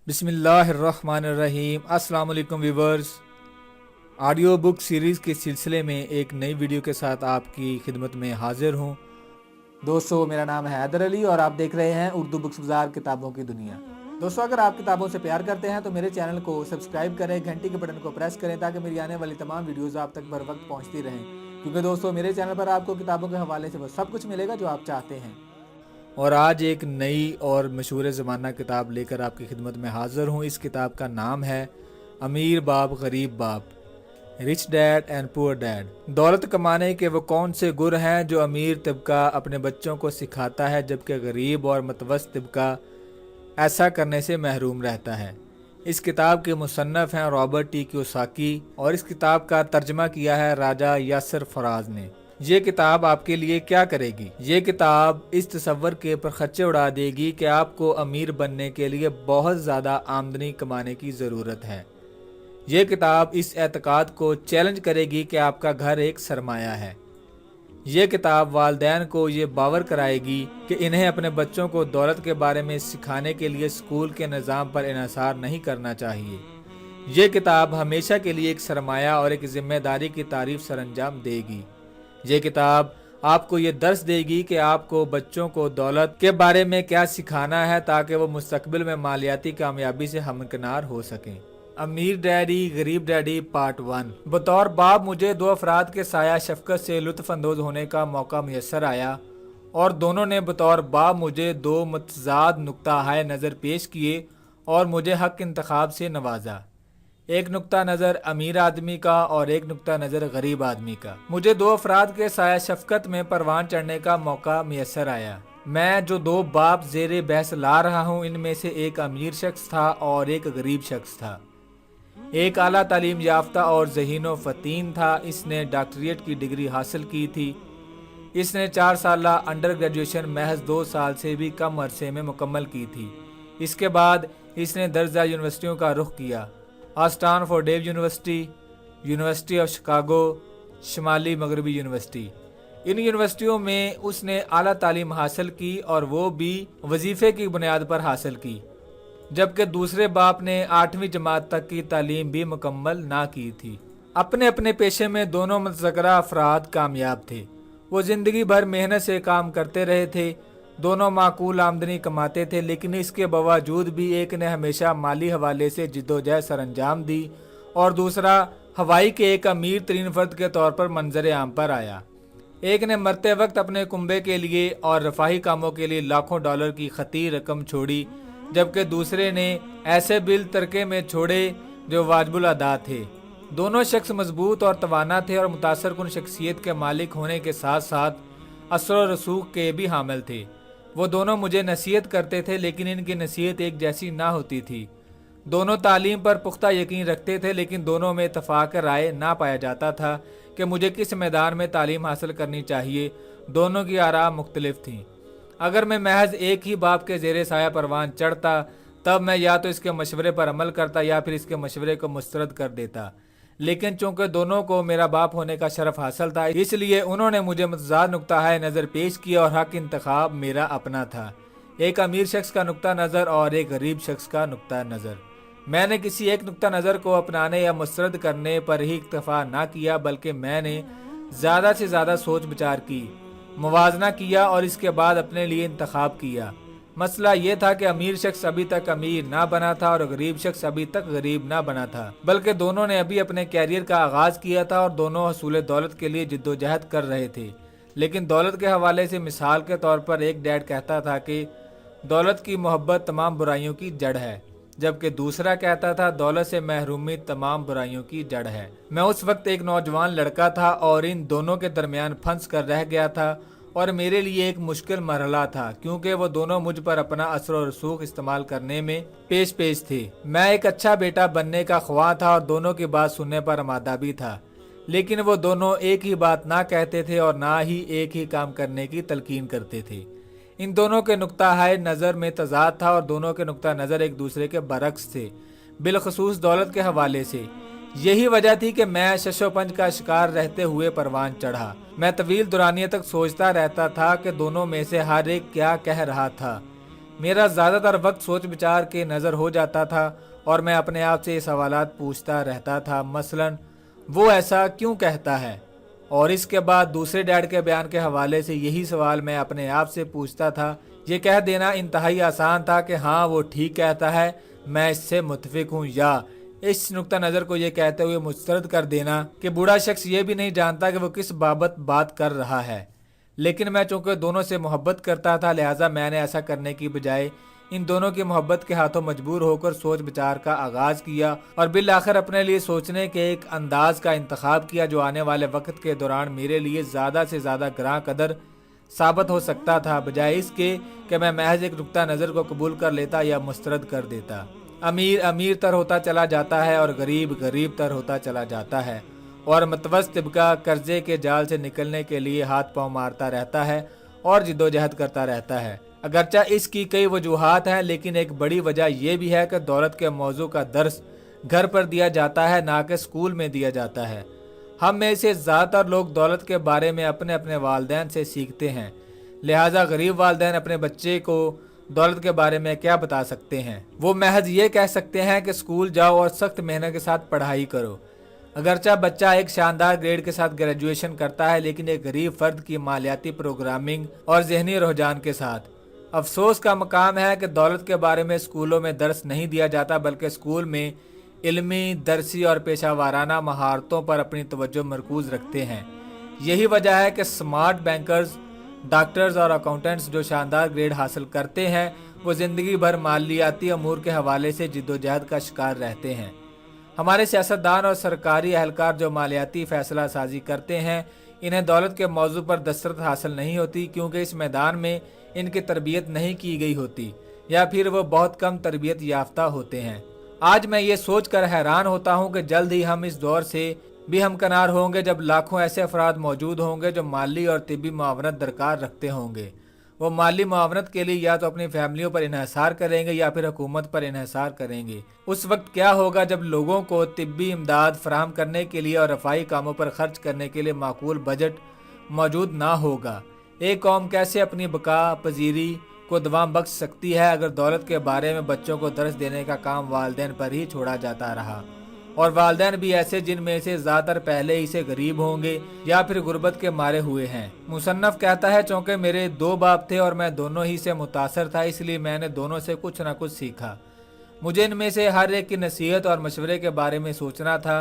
बिस्मिल्लाहिर्रहमानिर्रहीम। अस्सलाम वालेकुम व्यूवर्स। ऑडियो बुक सीरीज़ के सिलसिले में एक नई वीडियो के साथ आपकी खिदमत में हाजिर हूँ। दोस्तों, मेरा नाम है हैदर अली और आप देख रहे हैं उर्दू बुक्स बाजार किताबों की दुनिया। दोस्तों, अगर आप किताबों से प्यार करते हैं तो मेरे चैनल को सब्सक्राइब करें, घंटी के बटन को प्रेस करें ताकि मेरी आने वाली तमाम वीडियोस आप तक बर वक्त पहुंचती रहें। क्योंकि दोस्तों, मेरे चैनल पर आपको किताबों के हवाले से वो सब कुछ मिलेगा जो आप चाहते हैं। और आज एक नई और मशहूर ज़माना किताब लेकर आपकी खिदमत में हाज़िर हूँ। इस किताब का नाम है अमीर बाप गरीब बाप, rich dad and poor dad. दौलत कमाने के वो कौन से गुर हैं जो अमीर तबका अपने बच्चों को सिखाता है, जबकि गरीब और मतवस्त तबका ऐसा करने से महरूम रहता है। इस किताब के मुसन्नफ़ हैं रॉबर्ट टी कियोसाकी और इस किताब का तर्जमा किया है राजा यासर फराज ने। ये किताब आपके लिए क्या करेगी? ये किताब इस तसव्वुर के परखच्चे उड़ा देगी कि आपको अमीर बनने के लिए बहुत ज़्यादा आमदनी कमाने की ज़रूरत है। ये किताब इस एतकाद को चैलेंज करेगी कि आपका घर एक सरमाया है। ये किताब वालिदैन को ये बावर कराएगी कि इन्हें अपने बच्चों को दौलत के बारे में सिखाने के लिए स्कूल के निज़ाम पर इन्हिसार नहीं करना चाहिए। ये किताब हमेशा के लिए एक सरमाया और एक ज़िम्मेदारी की तारीफ सरअंजाम देगी। ये किताब आपको ये दर्स देगी कि आपको बच्चों को दौलत के बारे में क्या सिखाना है ताकि वो मुस्तकबिल में मालियाती कामयाबी से हमकिनार हो सकें। अमीर डैडी गरीब डैडी पार्ट 1। बतौर बाप मुझे दो अफराद के साया शफकत से लुत्फ़ अंदोज़ होने का मौका मुयस्सर आया और दोनों ने बतौर बाप मुझे दो मतज़ाद नुक्ता हाय नज़र पेश किए और मुझे हक इंतखाब से नवाजा। एक नुक्ता नज़र अमीर आदमी का और एक नुक्ता नज़र गरीब आदमी का। मुझे दो अफराद के साया शफकत में परवान चढ़ने का मौका मुयस्सर आया। मैं जो दो बाप ज़ेरे बहस ला रहा हूँ, इनमें से एक अमीर शख्स था और एक गरीब शख्स था। एक आला तालीम याफ्ता और ज़हीनो फ़तीन था। इसने डॉक्टरेट की डिग्री हासिल की थी। इसने 4 साला अंडर ग्रेजुएशन महज 2 साल से भी कम अरसे में मुकम्मल की थी। इसके बाद इसने दर्जा यूनिवर्सिटियों का रुख किया। Stanford university, university of Chicago, शुमाली मगरबी यूनिवर्सिटी। इन यूनिवर्सिटियों में उसने आला तालीम हासिल की और वो भी वजीफ़े की बुनियाद पर हासिल की, जबकि दूसरे बाप ने 8वीं जमात तक की तालीम भी मुकम्मल ना की थी। अपने अपने पेशे में दोनों मुतज़क्करा अफराद कामयाब थे। वो ज़िंदगी भर मेहनत से काम करते रहे थे। दोनों माकूल आमदनी कमाते थे, लेकिन इसके बावजूद भी एक ने हमेशा माली हवाले से जिद्दोजहद सरअंजाम दी और दूसरा हवाई के एक अमीर तरीन फर्द के तौर पर मंजर आम पर आया। एक ने मरते वक्त अपने कुंबे के लिए और रफाही कामों के लिए लाखों डॉलर की खती रकम छोड़ी, जबकि दूसरे ने ऐसे बिल तरके में छोड़े जो वाजिबुल अदा थे। दोनों शख्स मजबूत और तवाना थे और मुतासर कुन शख्सियत के मालिक होने के साथ साथ असर और रसूख के भी हामिल थे। वो दोनों मुझे नसीहत करते थे, लेकिन इनकी नसीहत एक जैसी ना होती थी। दोनों तालीम पर पुख्ता यकीन रखते थे, लेकिन दोनों में इत्तफाक राय ना पाया जाता था कि मुझे किस मैदान में तालीम हासिल करनी चाहिए। दोनों की आरा मुख्तलिफ थीं। अगर मैं महज एक ही बाप के ज़ेरे साया परवान चढ़ता, तब मैं या तो इसके मशवरे पर अमल करता या फिर इसके मशवरे को मुस्तरद कर देता। लेकिन चूंकि दोनों को मेरा बाप होने का शरफ हासिल था, इसलिए उन्होंने मुझे मतज़ाद नुक्ता है नज़र पेश किया और हक इंतखाब मेरा अपना था। एक अमीर शख्स का नुक्ता नज़र और एक गरीब शख्स का नुक्ता नज़र। मैंने किसी एक नुक्ता नज़र को अपनाने या मुस्तरद करने पर ही इक्तफा ना किया, बल्कि मैंने ज़्यादा से ज़्यादा सोच विचार की, मुवाजना किया और इसके बाद अपने लिए इंतखाब किया। मसला ये था कि अमीर शख्स अभी तक अमीर ना बना था और गरीब शख्स अभी तक गरीब ना बना था, बल्कि दोनों ने अभी अपने कैरियर का आगाज किया था और दोनों हसूल दौलत के लिए जिद्दोजहद कर रहे थे। लेकिन दौलत के हवाले से मिसाल के तौर पर एक डैड कहता था कि दौलत की मोहब्बत तमाम बुराइयों की जड़ है, जबकि दूसरा कहता था दौलत से महरूमी तमाम बुराइयों की जड़ है। मैं उस वक्त एक नौजवान लड़का था और इन दोनों के दरमियान फंस कर रह गया था और मेरे लिए एक मुश्किल मरहला था, क्योंकि वो दोनों मुझ पर अपना असर और रसूख इस्तेमाल करने में पेश थे। मैं एक अच्छा बेटा बनने का ख्वाह था और दोनों की बात सुनने पर आमादा भी था, लेकिन वो दोनों एक ही बात ना कहते थे और ना ही एक ही काम करने की तलकीन करते थे। इन दोनों के नुक्ता हाय नज़र में तजाद था और दोनों के नुक्ता नज़र एक दूसरे के बरक्स थे, बिलखसूस दौलत के हवाले से। यही वजह थी कि मैं शशोपंज का शिकार रहते हुए परवान चढ़ा। मैं तवील दुरानियों तक सोचता रहता था कि दोनों में से हर एक क्या कह रहा था। मेरा ज़्यादातर वक्त सोच विचार के नज़र हो जाता था और मैं अपने आप से ये सवालात पूछता रहता था, मसलन वो ऐसा क्यों कहता है। और इसके बाद दूसरे डैड के बयान के हवाले से यही सवाल मैं अपने आप से पूछता था। ये कह देना इंतहाई आसान था कि हाँ वो ठीक कहता है, मैं इससे मुत्फिक हूँ, या इस नुक्ता नज़र को ये कहते हुए मुस्तरद कर देना कि बूढ़ा शख्स ये भी नहीं जानता कि वो किस बाबत बात कर रहा है। लेकिन मैं चूँकि दोनों से मोहब्बत करता था, लिहाजा मैंने ऐसा करने की बजाय इन दोनों की मोहब्बत के हाथों मजबूर होकर सोच विचार का आगाज़ किया और बिल आखिर अपने लिए सोचने के एक अंदाज का इंतखाब किया जो आने वाले वक्त के दौरान मेरे लिए ज़्यादा से ज़्यादा ग्रां कदर साबित हो सकता था, बजाय इसके कि मैं महज एक नुक्ता नज़र को कबूल कर लेता या मुस्तरद कर देता। अमीर अमीर तर होता चला जाता है और गरीब गरीब तर होता चला जाता है, और मतवस्त तबका कर्जे के जाल से निकलने के लिए हाथ पांव मारता रहता है और जिद्दोजहद करता रहता है। अगरचा इसकी कई वजूहात हैं, लेकिन एक बड़ी वजह यह भी है कि दौलत के मौजू का दर्स घर पर दिया जाता है, ना कि स्कूल में दिया जाता है। हम में से ज़्यादातर लोग दौलत के बारे में अपने अपने वालिदैन से सीखते हैं, लिहाजा गरीब वालिदैन अपने बच्चे को दौलत के बारे में क्या बता सकते हैं। वो महज ये कह सकते हैं कि स्कूल जाओ और सख्त मेहनत के साथ पढ़ाई करो। अगरचा बच्चा एक शानदार ग्रेड के साथ ग्रेजुएशन करता है, लेकिन एक गरीब फर्द की मालियाती प्रोग्रामिंग और जहनी रुझान के साथ। अफसोस का मकाम है कि दौलत के बारे में स्कूलों में दर्स नहीं दिया जाता, बल्कि स्कूल में इल्मी, दरसी और पेशा वाराना महारतों पर अपनी तवज्जो मरकूज रखते हैं। यही वजह है कि स्मार्ट बैंकर्स, डॉक्टर्स और अकाउंटेंट्स जो शानदार ग्रेड हासिल करते हैं, वो ज़िंदगी भर मालियाती अमूर के हवाले से जिद्दोजहद का शिकार रहते हैं। हमारे सियासतदान और सरकारी अहलकार जो मालियाती फैसला साजी करते हैं, इन्हें दौलत के मौजू पर दस्तरत हासिल नहीं होती, क्योंकि इस मैदान में इनकी तरबियत नहीं की गई होती, या फिर वो बहुत कम तरबियत याफ्ता होते हैं। आज मैं ये सोच कर हैरान होता हूँ कि जल्द ही हम इस दौर से भी हमकनार होंगे जब लाखों ऐसे अफराद मौजूद होंगे जो माली और तिब्बी मुआवनत दरकार रखते होंगे। वो माली मुआवनत के लिए या तो अपनी फैमिलियों पर इन्हिसार करेंगे या फिर हुकूमत पर इन्हिसार करेंगे। उस वक्त क्या होगा जब लोगों को तिब्बी इमदाद फराहम करने के लिए और रफाई कामों पर खर्च करने के लिए माकूल बजट मौजूद ना होगा। एक कौम कैसे अपनी बका पजीरी को दवाम बख्श सकती है अगर दौलत के बारे में बच्चों को दर्स देने का काम वालिदैन पर ही छोड़ा जाता रहा, और वालिदैन भी ऐसे जिनमें से ज़्यादातर पहले ही से गरीब होंगे या फिर गुर्बत के मारे हुए हैं। मुसन्नफ कहता है, चूँकि मेरे दो बाप थे और मैं दोनों ही से मुतासर था, इसलिए मैंने दोनों से कुछ न कुछ सीखा। मुझे इनमें से हर एक की नसीहत और मशवरे के बारे में सोचना था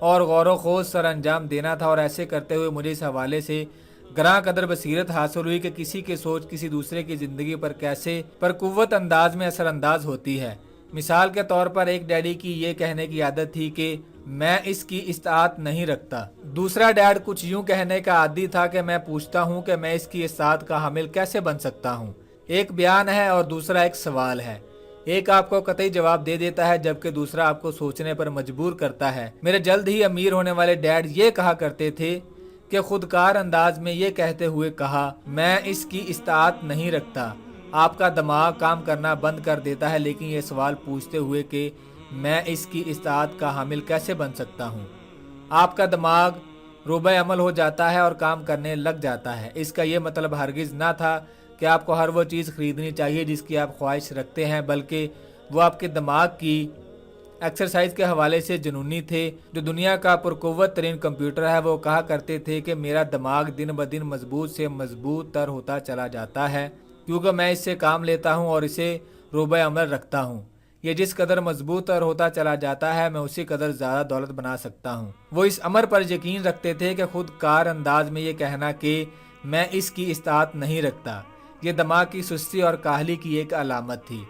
और गौर खोज सर अंजाम देना था, और ऐसे करते हुए मुझे इस हवाले से ग्रां कदर बसीरत हासिल हुई कि किसी की सोच किसी दूसरे की ज़िंदगी पर कैसे पर कुव्वत अंदाज में असरअंदाज होती है। मिसाल के तौर पर एक डैडी की ये कहने की आदत थी कि मैं इसकी इस्तात नहीं रखता। दूसरा डैड कुछ यूं कहने का आदी था कि मैं पूछता हूं कि मैं इसकी इस्तात का हामिल कैसे बन सकता हूं। एक बयान है और दूसरा एक सवाल है। एक आपको कतई जवाब दे देता है जबकि दूसरा आपको सोचने पर मजबूर करता है। मेरे जल्द ही अमीर होने वाले डैड ये कहा करते थे कि खुदकार अंदाज में ये कहते हुए कहा, मैं इसकी इस्तात नहीं रखता। आपका दिमाग काम करना बंद कर देता है, लेकिन ये सवाल पूछते हुए कि मैं इसकी इस्तात का हामिल कैसे बन सकता हूँ। आपका दिमाग रोबे अमल हो जाता है और काम करने लग जाता है। इसका ये मतलब हरगिज़ ना था कि आपको हर वो चीज़ खरीदनी चाहिए जिसकी आप ख्वाहिश रखते हैं, बल्कि वो आपके दिमाग की एक्सरसाइज के हवाले से जुनूनी थे। जो दुनिया का पुरकुव्वत तरीन कंप्यूटर है, वो कहा करते थे कि मेरा दिमाग दिन ब दिन मजबूत से मजबूत तर होता चला जाता है, क्योंकि मैं इससे काम लेता हूँ और इसे रोबे अमल रखता हूँ। ये जिस कदर मजबूत तर होता चला जाता है, मैं उसी कदर ज़्यादा दौलत बना सकता हूँ। वो इस अमर पर यकीन रखते थे कि खुद कार अंदाज में ये कहना कि मैं इसकी इस्तात नहीं रखता, ये दिमाग की सुस्ती और काहली की एक अलामत थी।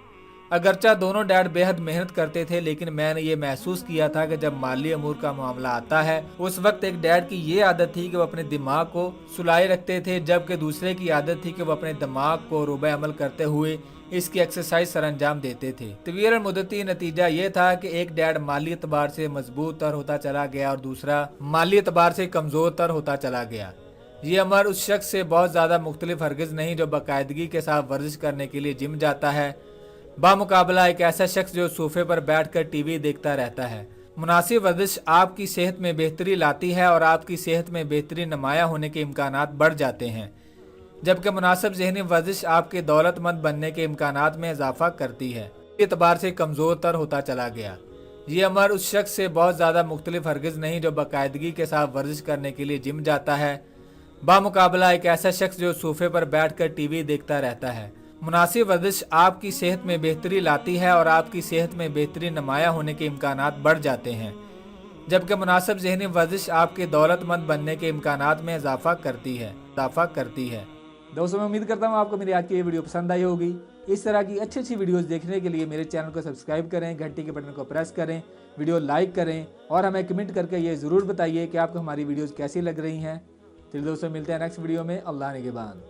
अगरचा दोनों डैड बेहद मेहनत करते थे, लेकिन मैंने ये महसूस किया था कि जब माली अमूर का मामला आता है, उस वक्त एक डैड की ये आदत थी कि वो अपने दिमाग को सुलाए रखते थे, जबकि दूसरे की आदत थी कि वो अपने दिमाग को रोबे अमल करते हुए इसकी एक्सरसाइज सर अंजाम देते थे। तवील मुद्दती नतीजा ये था कि एक डैड माली एतबार से मजबूत तर होता चला गया और दूसरा माली एतबार से कमजोर तर होता चला गया। ये अमर उस शख्स से बहुत ज़्यादा मुख्तलिफ हरगिज़ नहीं जो बाकायदगी के साथ वर्जिश करने के लिए जिम जाता है, बामुकाबला एक ऐसा शख्स जो सोफे पर बैठकर टीवी देखता रहता है। मुनासिब वर्जिश आपकी सेहत में बेहतरी लाती है और आपकी सेहत में बेहतरी नुमाया होने के इम्कानात बढ़ जाते हैं। जबकि मुनासिब ज़हनी वर्जिश आपके दौलतमंद बनने के इम्कानात में इजाफा करती है। इस एतबार से कमज़ोर तर होता चला गया। ये अमर उस शख्स से बहुत ज़्यादा मुख्तलिफ हरगिज़ नहीं जो बाकायदगी के साथ वर्जिश करने के लिए जिम जाता है, बामुकाबला एक ऐसा शख्स जो सोफे पर बैठकर टीवी देखता रहता है। मुनासिब वर्जिश आपकी सेहत में बेहतरी लाती है और आपकी सेहत में बेहतरी नुमायाँ होने के इम्कानात बढ़ जाते हैं, जबकि मुनासिब ज़हनी वर्जिश आपके दौलतमंद बनने के इम्कानात में इजाफा करती है। दोस्तों, मैं उम्मीद करता हूँ आपको मेरी आज की ये वीडियो पसंद आई होगी। इस तरह की अच्छी अच्छी वीडियोस देखने के लिए मेरे चैनल को सब्सक्राइब करें, घंटी के बटन को प्रेस करें, वीडियो लाइक करें और हमें कमेंट करके ये ज़रूर बताइए कि आपको हमारी वीडियोस कैसी लग रही हैं। चलिए दोस्तों, मिलते हैं नेक्स्ट वीडियो में। अल्लाह निगहबान।